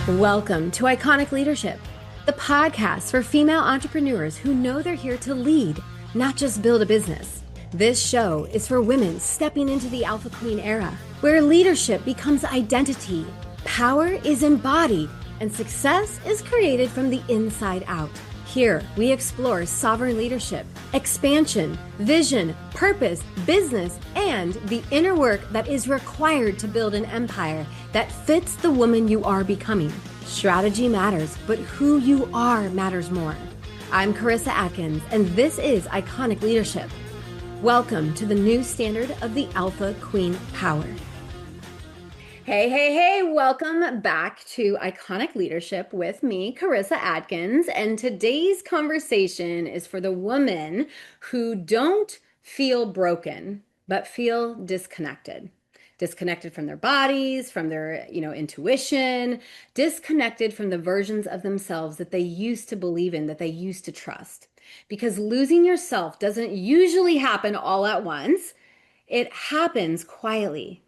Welcome to Iconic Leadership, the podcast for female entrepreneurs who know they're here to lead, not just build a business. This show is for women stepping into the Alpha Queen era, where leadership becomes identity, power is embodied, and success is created from the inside out. Here, we explore sovereign leadership, expansion, vision, purpose, business, and the inner work that is required to build an empire that fits the woman you are becoming. Strategy matters, but who you are matters more. I'm Karissa Atkins, and this is Iconic Leadership. Welcome to the new standard of the Alpha Queen power. Hey, welcome back to Iconic Leadership with me, Karissa Atkins. And today's conversation is for the women who don't feel broken, but feel disconnected. Disconnected from their bodies, from their, intuition, disconnected from the versions of themselves that they used to believe in, that they used to trust. Because losing yourself doesn't usually happen all at once. It happens quietly.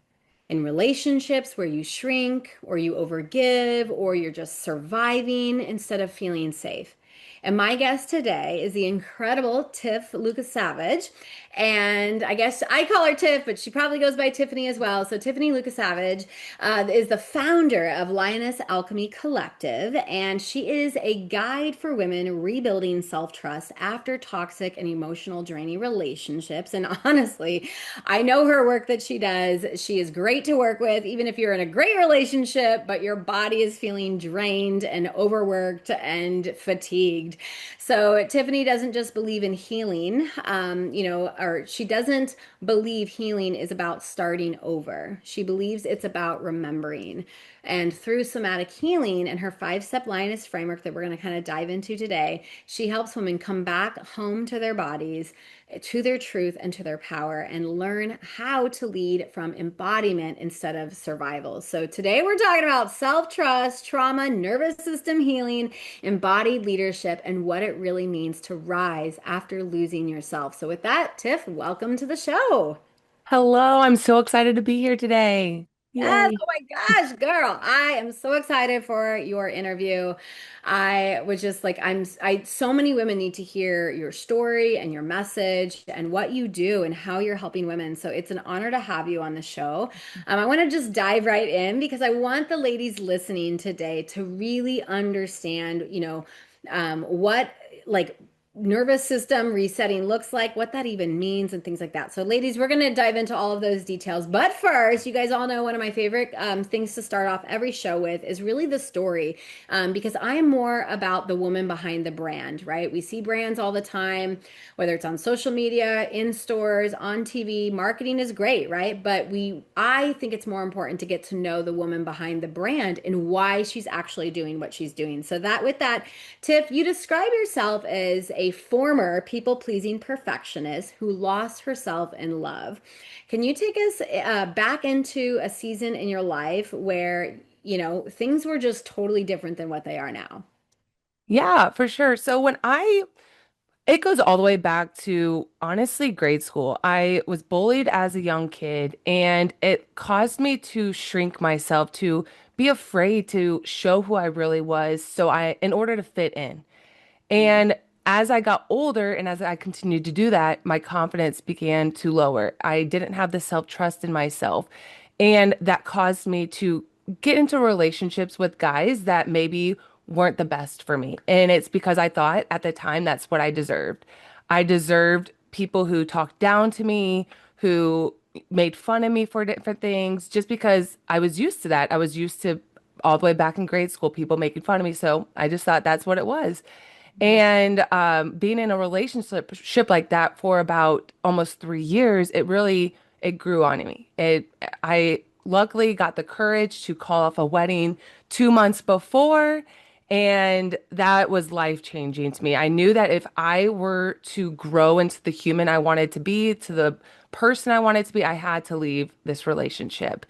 In relationships where you shrink or you overgive or you're just surviving instead of feeling safe. And my guest today is the incredible Tiff Lukasiewicz. And I guess I call her Tiff, but she probably goes by Tiffany as well. So Tiffany Lukasiewicz is the founder of Lioness Alchemy Collective. And she is a guide for women rebuilding self-trust after toxic and emotional draining relationships. And honestly, I know her work that she does. She is great to work with, even if you're in a great relationship, but your body is feeling drained and overworked and fatigued. So Tiffany doesn't just believe in healing, or she doesn't believe healing is about starting over. She believes it's about remembering. And through somatic healing and her 5-step lioness framework that we're going to kind of dive into today, she helps women come back home to their bodies, to their truth and to their power, and learn how to lead from embodiment instead of survival. So today we're talking about self-trust, trauma, nervous system healing, embodied leadership, and what it really means to rise after losing yourself. So with that, Tiff, welcome to the show. Hello, I'm so excited to be here today. Yes, Yay. oh my gosh, girl. I am so excited for your interview. I was just like, so many women need to hear your story and your message and what you do and how you're helping women. So it's an honor to have you on the show. I want to just dive right in because I want the ladies listening today to really understand, what like nervous system resetting looks like, what that even means, and things like that. So, ladies, we're going to dive into all of those details. But first, you guys all know one of my favorite things to start off every show with is really the story, because I'm more about the woman behind the brand, right? We see brands all the time, whether it's on social media, in stores, on TV. Marketing is great, right? But I think it's more important to get to know the woman behind the brand and why she's actually doing what she's doing. So with that, Tiff, you describe yourself as a former people-pleasing perfectionist who lost herself in love. Can you take us back into a season in your life where, things were just totally different than what they are now? Yeah, for sure. It goes all the way back to honestly grade school. I was bullied as a young kid, and it caused me to shrink myself, to be afraid to show who I really was. In order to fit in. And as I got older and as I continued to do that, my confidence began to lower. I didn't have the self-trust in myself. And that caused me to get into relationships with guys that maybe weren't the best for me. And it's because I thought at the time that's what I deserved. I deserved people who talked down to me, who made fun of me for different things, just because I was used to that. I was used to all the way back in grade school, people making fun of me. So I just thought that's what it was. And being in a relationship like that for about almost 3 years, it grew on me. I luckily got the courage to call off a wedding 2 months before, and that was life changing to me. I knew that if I were to grow into the human I wanted to be, to the person I wanted to be, I had to leave this relationship.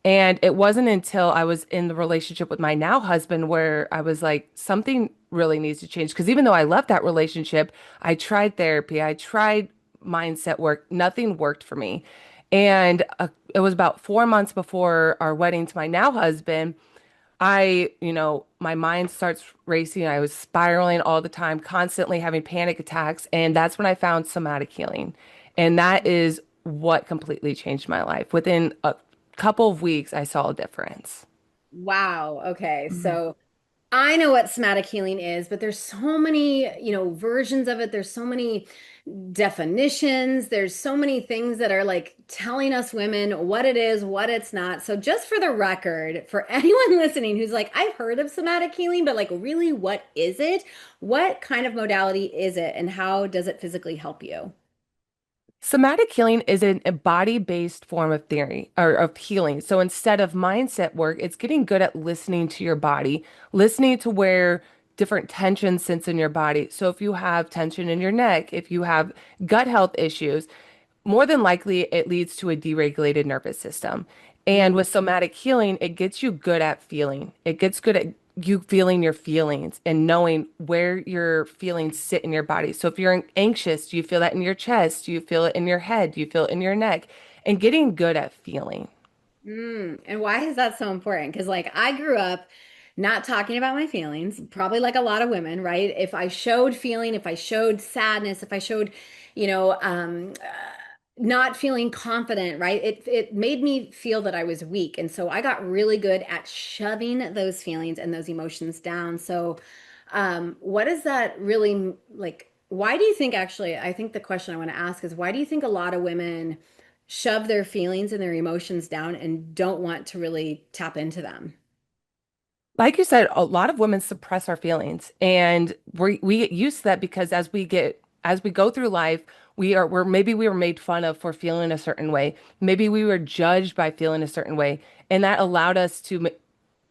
And it wasn't until I was in the relationship with my now husband where I was like, something really needs to change. Because even though I left that relationship, I tried therapy, I tried mindset work, nothing worked for me. And it was about 4 months before our wedding to my now husband. my mind starts racing. I was spiraling all the time, constantly having panic attacks. And that's when I found somatic healing. And that is what completely changed my life. Within a couple of weeks, I saw a difference. Wow. Okay. Mhm. So I know what somatic healing is, but there's so many, versions of it. There's so many definitions. There's so many things that are like telling us women what it is, what it's not. So just for the record, for anyone listening who's like, I've heard of somatic healing, but like really, what is it? What kind of modality is it? And how does it physically help you? Somatic healing is a body-based form of theory or of healing. So instead of mindset work, it's getting good at listening to your body, listening to where different tension sits in your body. So if you have tension in your neck, if you have gut health issues, more than likely it leads to a deregulated nervous system. And Mm. with somatic healing, it gets you good at feeling. It gets good at you feeling your feelings and knowing where your feelings sit in your body. So if you're anxious, do you feel that in your chest? Do you feel it in your head? Do you feel it in your neck? And getting good at feeling. And why is that so important? Because, like, I grew up not talking about my feelings, probably like a lot of women, right? If I showed feeling, if I showed sadness, if I showed, not feeling confident, right? It made me feel that I was weak. And so I got really good at shoving those feelings and those emotions down. So, what is that really like? Why do you think, actually, I think the question I want to ask is why do you think a lot of women shove their feelings and their emotions down and don't want to really tap into them? Like you said, a lot of women suppress our feelings, and we get used to that because as we go through life, maybe we were made fun of for feeling a certain way. Maybe we were judged by feeling a certain way, and that allowed us to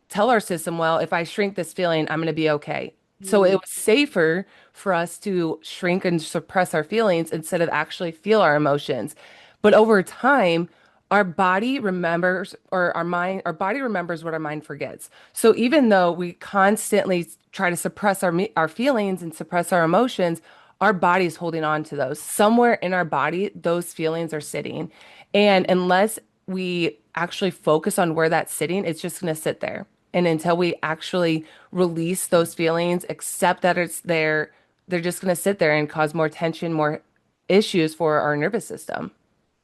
tell our system, well, if I shrink this feeling, I'm going to be okay. So it Mm, was safer for us to shrink and suppress our feelings instead of actually feel our emotions. But over time, our body remembers, or our body remembers what our mind forgets. So even though we constantly try to suppress our feelings and suppress our emotions, our body is holding on to those. Somewhere in our body, those feelings are sitting. And unless we actually focus on where that's sitting, it's just going to sit there. And until we actually release those feelings, accept that it's there, they're just going to sit there and cause more tension, more issues for our nervous system.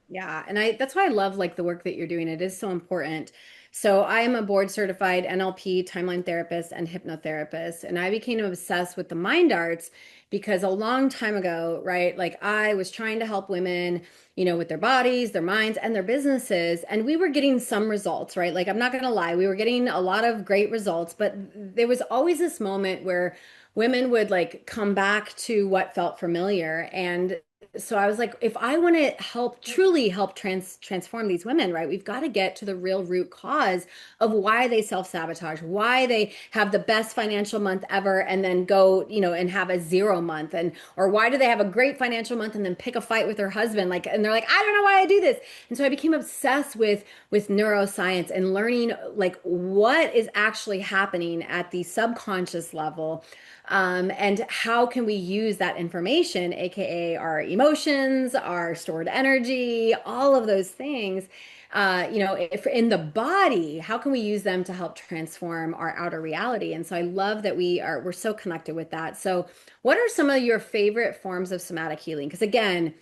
yeah, and I that's why I love like the work that you're doing. It is so important. So I am a board certified NLP timeline therapist and hypnotherapist, and I became obsessed with the mind arts because a long time ago, right? Like I was trying to help women, with their bodies, their minds, and their businesses, and we were getting some results, right? Like I'm not gonna lie, we were getting a lot of great results, but there was always this moment where women would like come back to what felt familiar. And so I was like, if I want to truly help transform these women, right, we've got to get to the real root cause of why they self-sabotage, why they have the best financial month ever and then go, and have a zero month, and or why do they have a great financial month and then pick a fight with their husband, like, and they're like, I don't know why I do this. And so I became obsessed with neuroscience and learning like what is actually happening at the subconscious level, and how can we use that information, aka our emotions, our stored energy, all of those things, if in the body, how can we use them to help transform our outer reality? And so I love that we're so connected with that. So what are some of your favorite forms of somatic healing? Because again,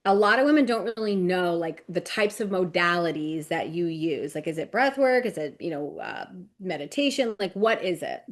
a lot of women don't really know like the types of modalities that you use. Like, is it breath work? Is it, meditation? Like, what is it?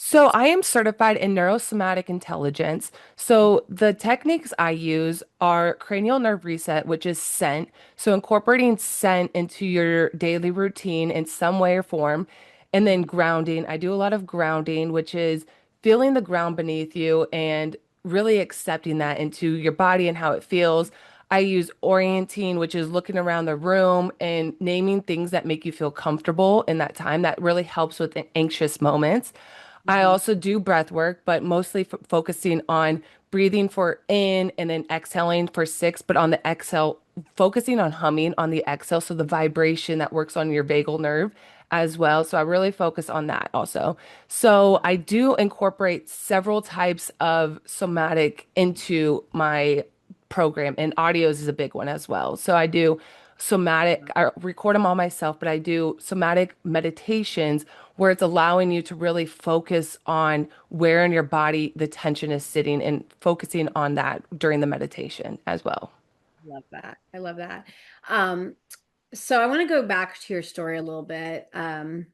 So I am certified in neurosomatic intelligence. So the techniques I use are cranial nerve reset, which is scent. So incorporating scent into your daily routine in some way or form, and then grounding. I do a lot of grounding, which is feeling the ground beneath you and really accepting that into your body and how it feels. I use orienting, which is looking around the room and naming things that make you feel comfortable in that time. That really helps with anxious moments. I Mhm. also do breath work, but mostly f focusing on breathing for in and then exhaling for six, but on the exhale, focusing on humming on the exhale. So the vibration that works on your vagal nerve as well. So I really focus on that also. So I do incorporate several types of somatic into my program, and audios is a big one as well. So I do somatic, I record them all myself, but I do somatic meditations where it's allowing you to really focus on where in your body the tension is sitting and focusing on that during the meditation as well. Love that. I love that. Um, so I want to go back to your story a little bit. 'Cause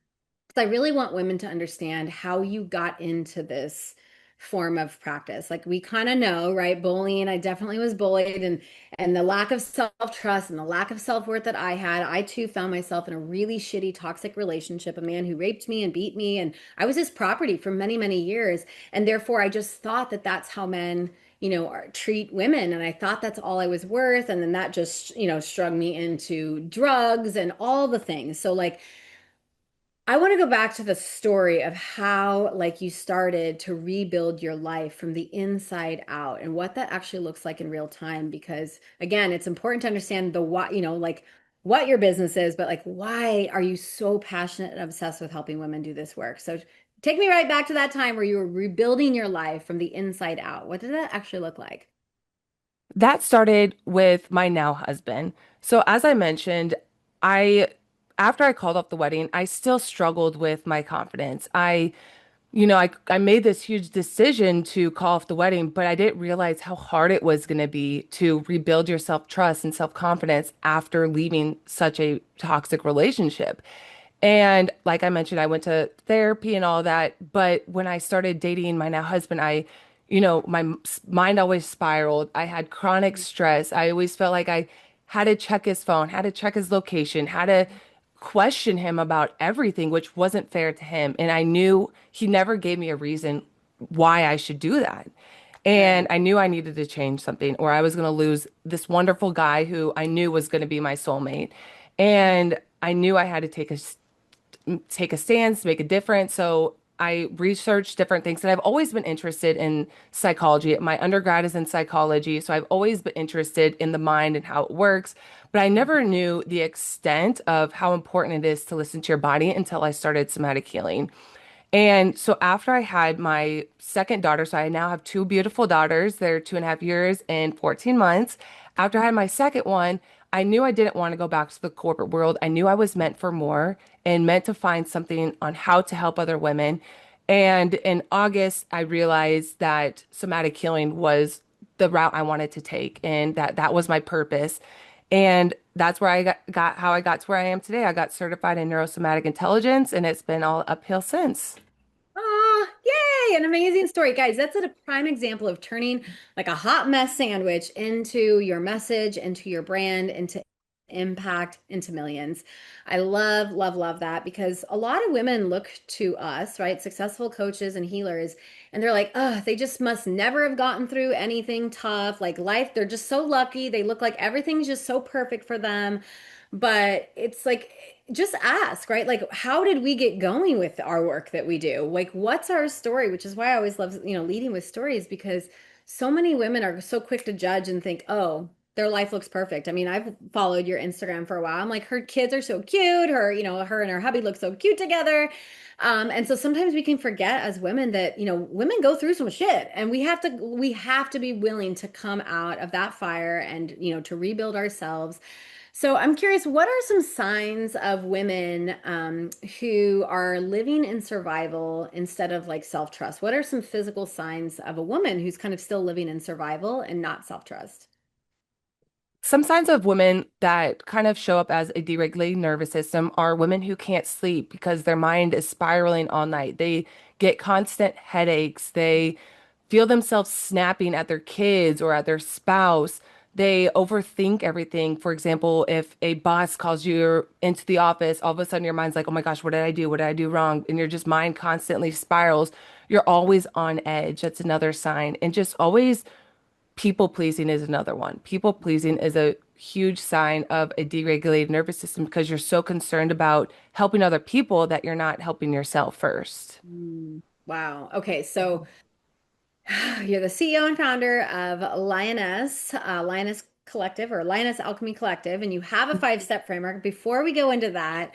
I really want women to understand how you got into this form of practice. Like we kind of know, right? Bullying, I definitely was bullied and the lack of self-trust and the lack of self-worth that I had, I too found myself in a really shitty toxic relationship, a man who raped me and beat me and I was his property for many, many years. And therefore I just thought that that's how men, treat women and I thought that's all I was worth and then that just, strung me into drugs and all the things. So like I want to go back to the story of how, like, you started to rebuild your life from the inside out and what that actually looks like in real time. Because, again, it's important to understand the what, like what your business is, but like, why are you so passionate and obsessed with helping women do this work? So, take me right back to that time where you were rebuilding your life from the inside out. What did that actually look like? That started with my now husband. So as I mentioned, I after I called off the wedding, I still struggled with my confidence. I made this huge decision to call off the wedding, but I didn't realize how hard it was going to be to rebuild your self-trust and self-confidence after leaving such a toxic relationship. And like I mentioned, I went to therapy and all that. But when I started dating my now husband, mind always spiraled. I had chronic stress. I always felt like I had to check his phone, had to check his location, had to question him about everything, which wasn't fair to him. And I knew he never gave me a reason why I should do that. And Right. I knew I needed to change something, or I was going to lose this wonderful guy who I knew was going to be my soulmate. And I knew I had to take a stance, make a difference. So I researched different things, and I've always been interested in psychology. My undergrad is in psychology, so I've always been interested in the mind and how it works. But I never knew the extent of how important it is to listen to your body until I started somatic healing. And so after I had my second daughter, so I now have two beautiful daughters. They're 2.5 years and 14 months. After I had my second one, I knew I didn't want to go back to the corporate world. I knew I was meant for more and meant to find something on how to help other women. And in August, I realized that somatic healing was the route I wanted to take and that was my purpose. And that's where I got how I got to where I am today. I got certified in neurosomatic intelligence, and it's been all uphill since. Oh, yay! An amazing story. Guys, that's a prime example of turning like a hot mess sandwich into your message, into your brand, into impact, into millions. I love, love, love that because a lot of women look to us, right? Successful coaches and healers, and they're like, oh, they just must never have gotten through anything tough. Like life, they're just so lucky. They look like everything's just so perfect for them. But it's like, just ask, right? Like, how did we get going with our work that we do? Like, what's our story? Which is why I always love, leading with stories because so many women are so quick to judge and think, oh, their life looks perfect. I mean, I've followed your Instagram for a while. I'm like, her kids are so cute. Her and her hubby look so cute together. And so sometimes we can forget as women that, women go through some shit and we have to be willing to come out of that fire and, to rebuild ourselves. So I'm curious, what are some signs of women who are living in survival instead of like self-trust? What are some physical signs of a woman who's kind of still living in survival and not self-trust? Some signs of women that kind of show up as a deregulated nervous system are women who can't sleep because their mind is spiraling all night. They get constant headaches. They feel themselves snapping at their kids or at their spouse. They overthink everything. For example, if a boss calls you into the office, all of a sudden your mind's like, oh my gosh, what did I do? What did I do wrong? And your just mind constantly spirals. You're always on edge. That's another sign. And just always people pleasing is another one. People pleasing is a huge sign of a deregulated nervous system because you're so concerned about helping other people that you're not helping yourself first. Wow. Okay, so you're the CEO and founder of Lioness Collective or Lioness Alchemy Collective, and you have a five-step framework. Before we go into that,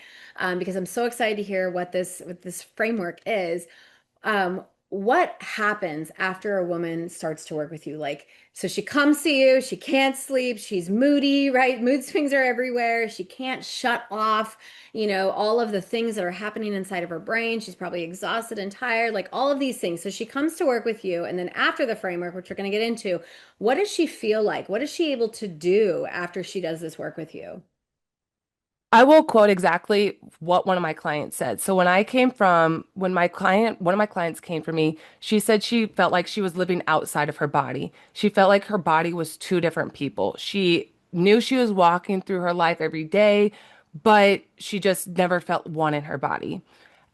because I'm so excited to hear what this framework is. what happens after a woman starts to work with you? Like, so she comes to you, she can't sleep, she's moody, right? Mood swings are everywhere. She can't shut off, all of the things that are happening inside of her brain. She's probably exhausted and tired, like all of these things. So she comes to work with you. And then after the framework, which we're going to get into, what does she feel like? What is she able to do after she does this work with you? I will quote exactly what one of my clients said. So one of my clients came for me, she said she felt like she was living outside of her body. She felt like her body was two different people. She knew she was walking through her life every day, but she just never felt one in her body.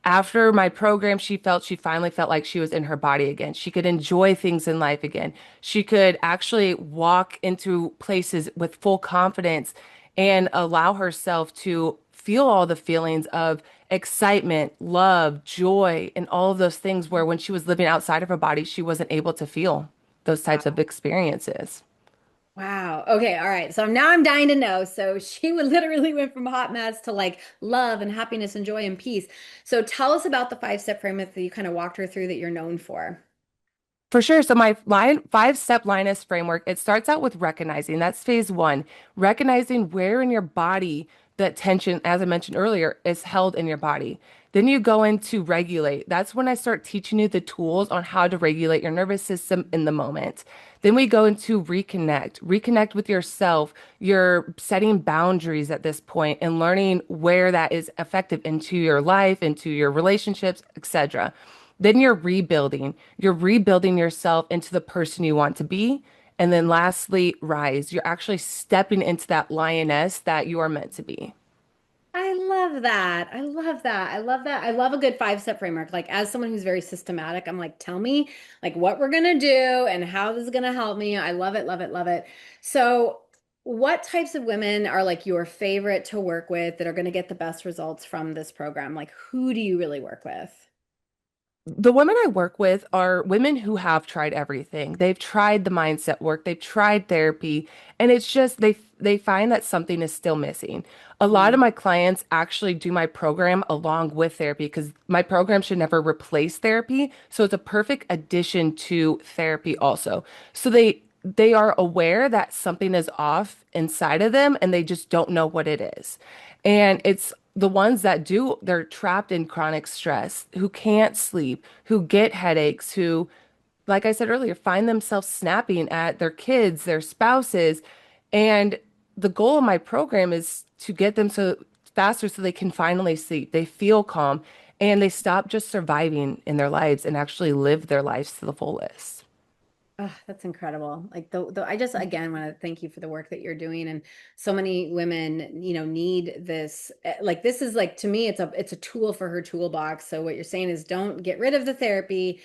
After my program, she finally felt like she was in her body again. She could enjoy things in life again. She could actually walk into places with full confidence and allow herself to feel all the feelings of excitement, love, joy, and all of those things where when she was living outside of her body, she wasn't able to feel those types of experiences. Wow. Okay. All right. So now I'm dying to know. So she would literally went from hot mess to like love and happiness and joy and peace. So tell us about the five-step framework that you kind of walked her through that you're known for. For sure. So my five-step Linus framework, it starts out with recognizing. That's phase one. Recognizing where in your body that tension, as I mentioned earlier, is held in your body. Then you go into regulate. That's when I start teaching you the tools on how to regulate your nervous system in the moment. Then we go into reconnect. Reconnect with yourself. You're setting boundaries at this point and learning where that is effective into your life, into your relationships, etc. Then you're rebuilding. You're rebuilding yourself into the person you want to be. And then lastly, rise. You're actually stepping into that lioness that you are meant to be. I love that. I love that. I love that. I love a good five-step framework. Like as someone who's very systematic, I'm like, tell me like what we're gonna do and how this is gonna help me. I love it, love it, love it. So what types of women are like your favorite to work with that are gonna get the best results from this program? Like who do you really work with? The women I work with are women who have tried everything. They've tried the mindset work, they've tried therapy, and it's just they find that something is still missing. A lot of my clients actually do my program along with therapy because my program should never replace therapy. So it's a perfect addition to therapy also. So they are aware that something is off inside of them and they just don't know what it is. And it's the ones that do, they're trapped in chronic stress, who can't sleep, who get headaches, who, like I said earlier, find themselves snapping at their kids, their spouses. And the goal of my program is to get them so faster so they can finally sleep. They feel calm and they stop just surviving in their lives and actually live their lives to the fullest. Oh, that's incredible. Like I just again want to thank you for the work that you're doing. And so many women, need this. Like this is like to me, it's a tool for her toolbox. So what you're saying is don't get rid of the therapy.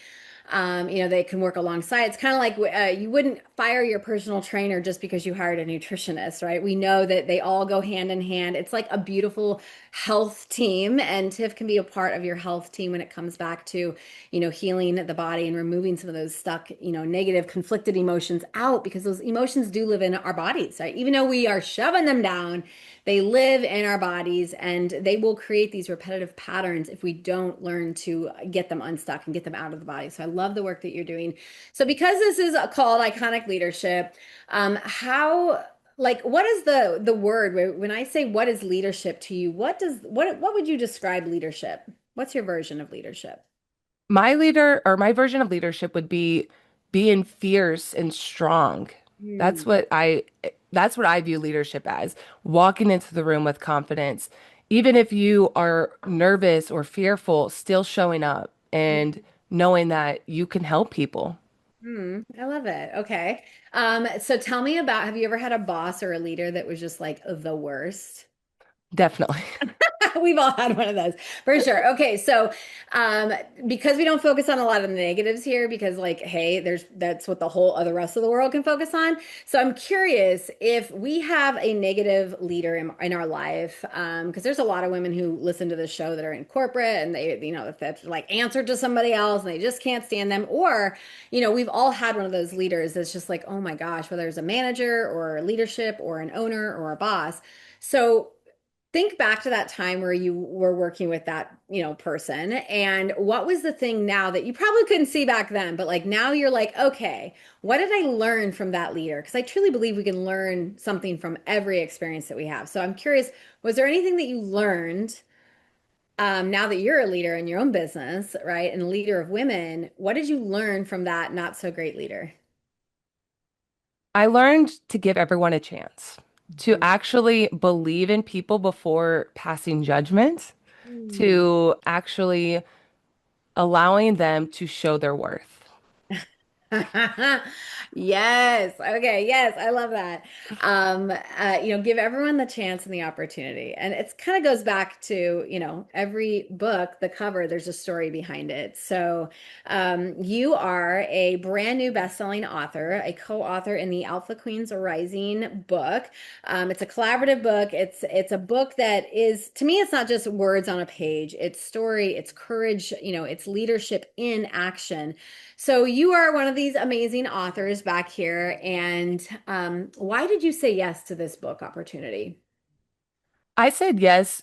They can work alongside. It's kind of like you wouldn't fire your personal trainer just because you hired a nutritionist, right? We know that they all go hand in hand. It's like a beautiful health team, and Tiff can be a part of your health team when it comes back to, healing the body and removing some of those stuck, negative, conflicted emotions out because those emotions do live in our bodies, right? Even though we are shoving them down, they live in our bodies and they will create these repetitive patterns if we don't learn to get them unstuck and get them out of the body. So I love the work that you're doing. So because this is called iconic leadership, how like what is the word when I say what is leadership to you, what would you describe leadership? What's your version of leadership? My leader or my version of leadership would be being fierce and strong. That's Hmm. what I that's what I view leadership as. Walking into the room with confidence, even if you are nervous or fearful, still showing up and knowing that you can help people. I love it. Okay. So tell me about, have you ever had a boss or a leader that was just like the worst? Definitely. We've all had one of those for sure. Okay, so um, because we don't focus on a lot of the negatives here, because like, hey, that's what the whole other rest of the world can focus on. So I'm curious if we have a negative leader in our life, because there's a lot of women who listen to this show that are in corporate and they, if that's like answered to somebody else and they just can't stand them, or we've all had one of those leaders that's just like, oh my gosh, whether it's a manager or leadership or an owner or a boss. So think back to that time where you were working with that, person, and what was the thing now that you probably couldn't see back then, but like now you're like, okay, what did I learn from that leader? Because I truly believe we can learn something from every experience that we have. So I'm curious, was there anything that you learned now that you're a leader in your own business, right? And a leader of women, what did you learn from that not so great leader? I learned to give everyone a chance, to actually believe in people before passing judgment, Mhm. to actually allowing them to show their worth. Yes. Okay. Yes. I love that. Give everyone the chance and the opportunity. And it's kind of goes back to, every book, the cover, there's a story behind it. So, you are a brand new best-selling author, a co-author in the Alpha Queens Rising book. It's a collaborative book. It's a book that is, to me, it's not just words on a page. It's story, it's courage, it's leadership in action. So you are one of these amazing authors back here. And why did you say yes to this book opportunity? I said yes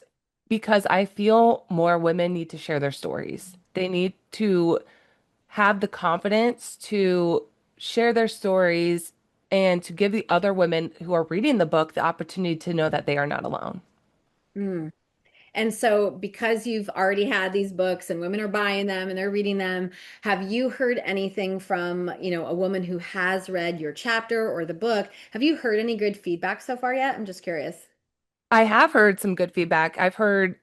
because I feel more women need to share their stories. They need to have the confidence to share their stories and to give the other women who are reading the book the opportunity to know that they are not alone. Hmm. And so, because you've already had these books and women are buying them and they're reading them, have you heard anything from, a woman who has read your chapter or the book? Have you heard any good feedback so far yet? I'm just curious. I have heard some good feedback. I've heard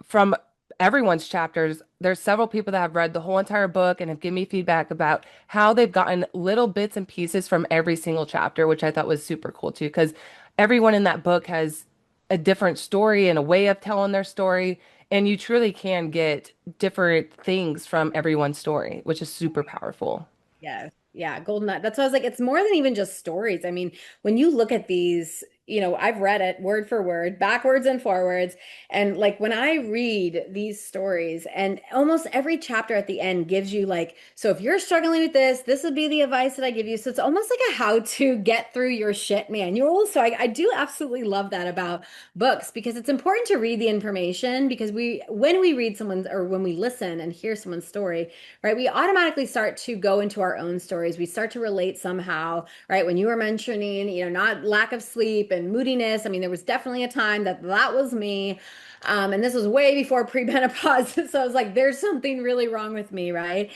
from everyone's chapters. There's several people that have read the whole entire book and have given me feedback about how they've gotten little bits and pieces from every single chapter, which I thought was super cool too, because everyone in that book has a different story and a way of telling their story, and you truly can get different things from everyone's story, which is super powerful. Yes. Yeah. Golden Nut. That's why I was like, it's more than even just stories. I mean, when you look at these, I've read it word for word, backwards and forwards. And like when I read these stories, and almost every chapter at the end gives you like, so if you're struggling with this, this would be the advice that I give you. So it's almost like a how to get through your shit manual. So I do absolutely love that about books because it's important to read the information because when we read someone's or when we listen and hear someone's story, right? We automatically start to go into our own stories. We start to relate somehow, right? When you were mentioning, not lack of sleep and moodiness. I mean, there was definitely a time that was me. And this was way before premenopause. So I was like, there's something really wrong with me, right?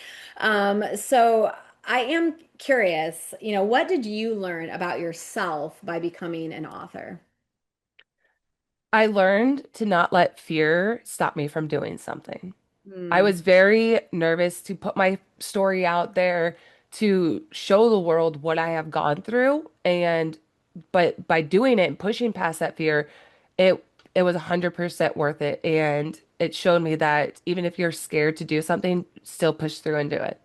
So I am curious, what did you learn about yourself by becoming an author? I learned to not let fear stop me from doing something. I Hmm. was very nervous to put my story out there to show the world what I have gone through. And but by doing it and pushing past that fear, it was 100% worth it. And it showed me that even if you're scared to do something, still push through and do it.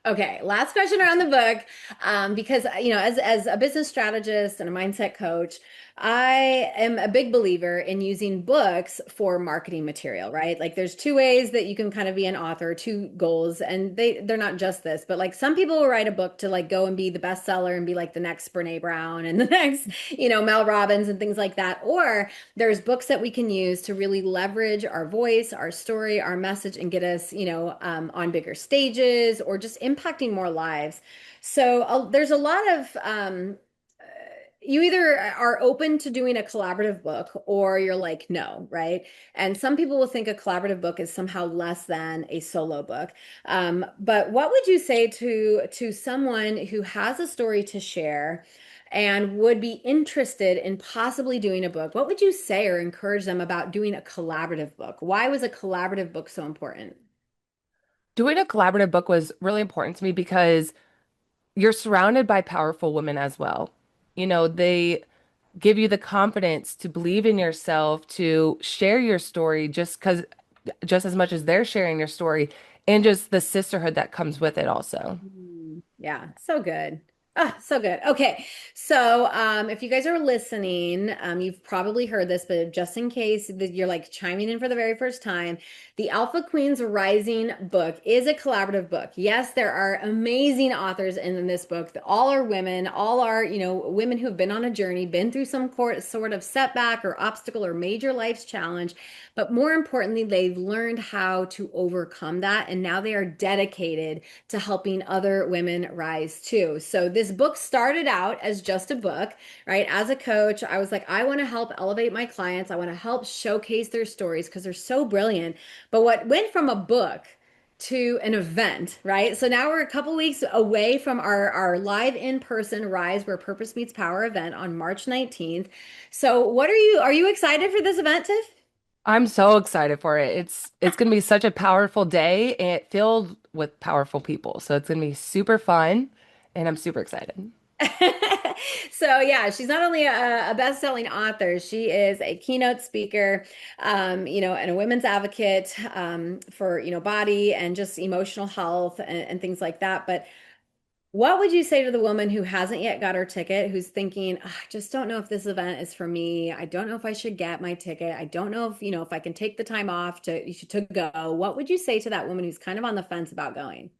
Okay, last question around the book. Because as a business strategist and a mindset coach, I am a big believer in using books for marketing material, right? Like there's two ways that you can kind of be an author, two goals, and they're not just this, but like some people will write a book to like go and be the bestseller and be like the next Brene Brown and the next, Mel Robbins and things like that. Or there's books that we can use to really leverage our voice, our story, our message, and get us, on bigger stages or just impacting more lives. So there's a lot of you either are open to doing a collaborative book or you're like, no, right? And some people will think a collaborative book is somehow less than a solo book. But what would you say to someone who has a story to share and would be interested in possibly doing a book? What would you say or encourage them about doing a collaborative book? Why was a collaborative book so important? Doing a collaborative book was really important to me because you're surrounded by powerful women as well. They give you the confidence to believe in yourself, to share your story just as much as they're sharing your story, and just the sisterhood that comes with it also. Yeah, so good. Ah, so good. Okay. So, if you guys are listening, you've probably heard this, but just in case that you're like chiming in for the very first time, the Alpha Queens Rising book is a collaborative book. Yes, there are amazing authors in this book. All are women, all are, women who have been on a journey, been through some sort of setback or obstacle or major life's challenge. But more importantly, they've learned how to overcome that. And now they are dedicated to helping other women rise too. So this book started out as just a book, right? As a coach, I was like, I want to help elevate my clients. I want to help showcase their stories because they're so brilliant. But what went from a book to an event, right? So now we're a couple weeks away from our live in-person Rise Where Purpose Meets Power event on March 19th. So what are you excited for this event, Tiff? I'm so excited for it. It's going to be such a powerful day and filled with powerful people. So it's going to be super fun and I'm super excited. So yeah, she's not only a best-selling author, she is a keynote speaker, and a women's advocate for body and just emotional health and things like that. But what would you say to the woman who hasn't yet got her ticket, who's thinking, "Ugh, I just don't know if this event is for me. I don't know if I should get my ticket. I don't know if I can take the time off to go." What would you say to that woman who's kind of on the fence about going?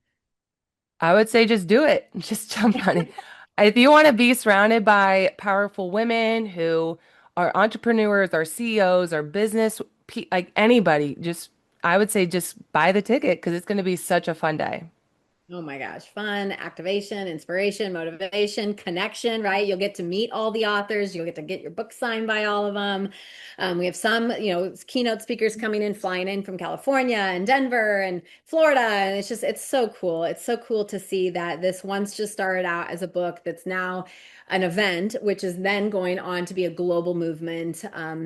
I would say just do it. Just jump on it. If you want to be surrounded by powerful women who are entrepreneurs, or CEOs, or like anybody, just I would say just buy the ticket because it's going to be such a fun day. Oh my gosh, fun, activation, inspiration, motivation, connection, right? You'll get to meet all the authors. You'll get to get your book signed by all of them. We have some, keynote speakers coming in, flying in from California and Denver and Florida. And it's so cool. It's so cool to see that this once just started out as a book that's now an event, which is then going on to be a global movement.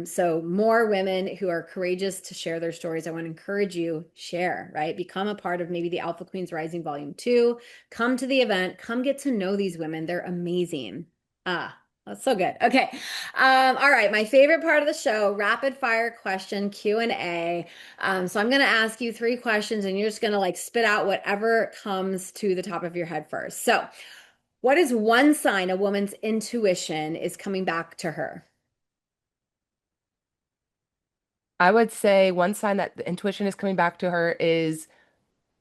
So more women who are courageous to share their stories. I want to encourage you, share, right? Become a part of maybe the Alpha Queens Rising Volume 2. Come to the event. Come get to know these women. They're amazing. Ah, that's so good. Okay. All right. My favorite part of the show, rapid fire question Q&A. So I'm going to ask you three questions and you're just going to like spit out whatever comes to the top of your head first. So what is one sign a woman's intuition is coming back to her? I would say one sign that the intuition is coming back to her is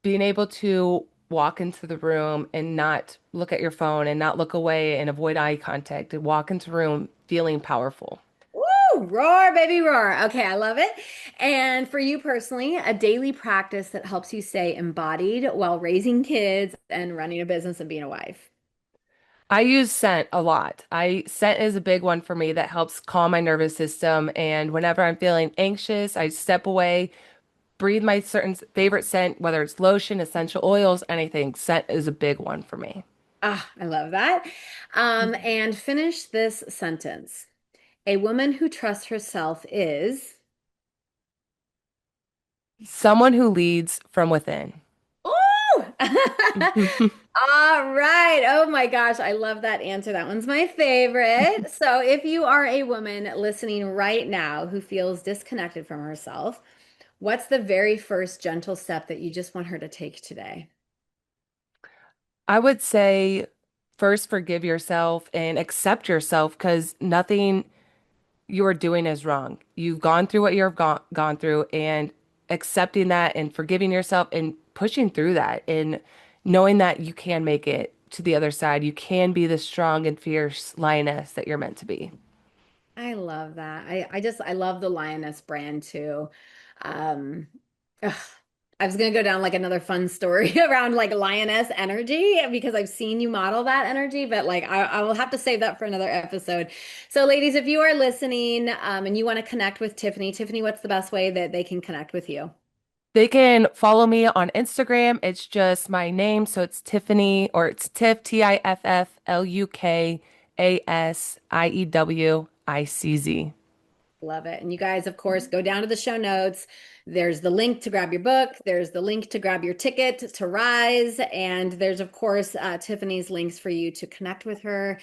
being able to walk into the room and not look at your phone and not look away and avoid eye contact and walk into the room feeling powerful. Woo! Roar, baby, roar. Okay, I love it. And for you personally, a daily practice that helps you stay embodied while raising kids and running a business and being a wife. I use scent a lot. Scent is a big one for me that helps calm my nervous system. And whenever I'm feeling anxious, I step away, breathe my certain favorite scent, whether it's lotion, essential oils, anything. Scent is a big one for me. Ah, I love that. And finish this sentence. A woman who trusts herself is. Someone who leads from within. Oh! All right. Oh my gosh, I love that answer. That one's my favorite. So, if you are a woman listening right now who feels disconnected from herself, what's the very first gentle step that you just want her to take today? I would say first forgive yourself and accept yourself because nothing you are doing is wrong. You've gone through what you've gone through and accepting that and forgiving yourself and pushing through that and knowing that you can make it to the other side. You can be the strong and fierce lioness that you're meant to be. I love that. I love the Lioness brand too. Um, ugh, I was gonna go down like another fun story around like lioness energy because I've seen you model that energy, but like I will have to save that for another episode. So, ladies, if you are listening, and you want to connect with Tiffany, Tiffany, what's the best way that they can connect with you? They can follow me on Instagram. It's just my name. So it's Tiffany or it's Tiff, Tifflukasiewicz. Love it. And you guys, of course, go down to the show notes. There's the link to grab your book. There's the link to grab your ticket to Rise. And there's, of course, Tiffany's links for you to connect with her.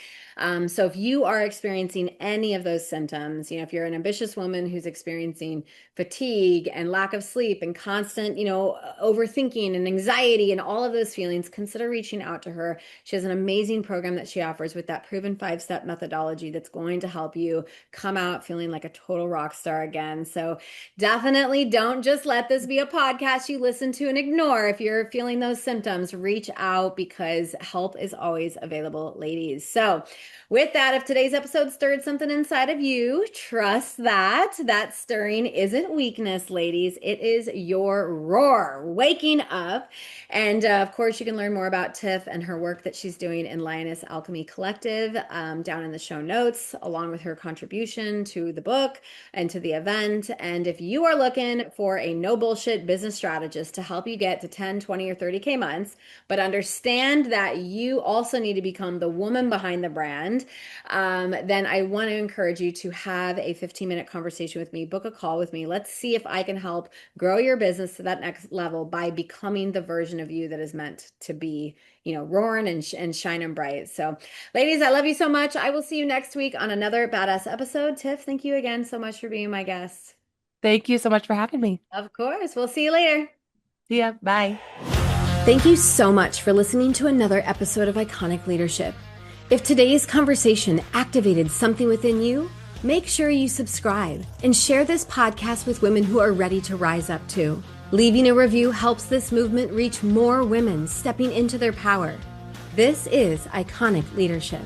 So if you are experiencing any of those symptoms, if you're an ambitious woman who's experiencing fatigue and lack of sleep and constant, overthinking and anxiety and all of those feelings, consider reaching out to her. She has an amazing program that she offers with that proven 5-step methodology that's going to help you come out feeling like a total rock star again. So definitely don't just let this be a podcast you listen to and ignore. If you're feeling those symptoms, reach out because help is always available, ladies. So with that, if today's episode stirred something inside of you, trust that stirring isn't weakness, ladies. It is your roar, waking up. And of course, you can learn more about Tiff and her work that she's doing in Lioness Alchemy Collective down in the show notes, along with her contribution to the book and to the event. And if you are looking for a no bullshit business strategist to help you get to 10, 20, or 30K months, but understand that you also need to become the woman behind the brand, then I want to encourage you to have a 15-minute conversation with me, book a call with me. Let's see if I can help grow your business to that next level by becoming the version of you that is meant to be, roaring and shining bright. So ladies, I love you so much. I will see you next week on another badass episode. Tiff, thank you again so much for being my guest. Thank you so much for having me. Of course. We'll see you later. See ya. Bye. Thank you so much for listening to another episode of Iconic Leadership. If today's conversation activated something within you, make sure you subscribe and share this podcast with women who are ready to rise up too. Leaving a review helps this movement reach more women stepping into their power. This is Iconic Leadership.